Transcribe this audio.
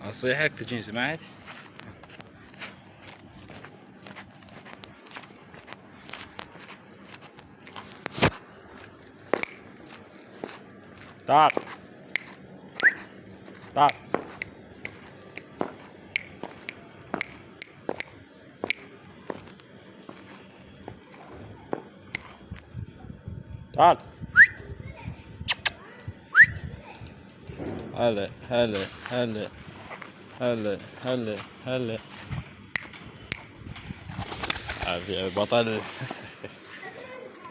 أصيحك تجيني سمعت؟ تعال تعال تعال. هلا هلا هلا هلا هلا هلا. عافية بطل.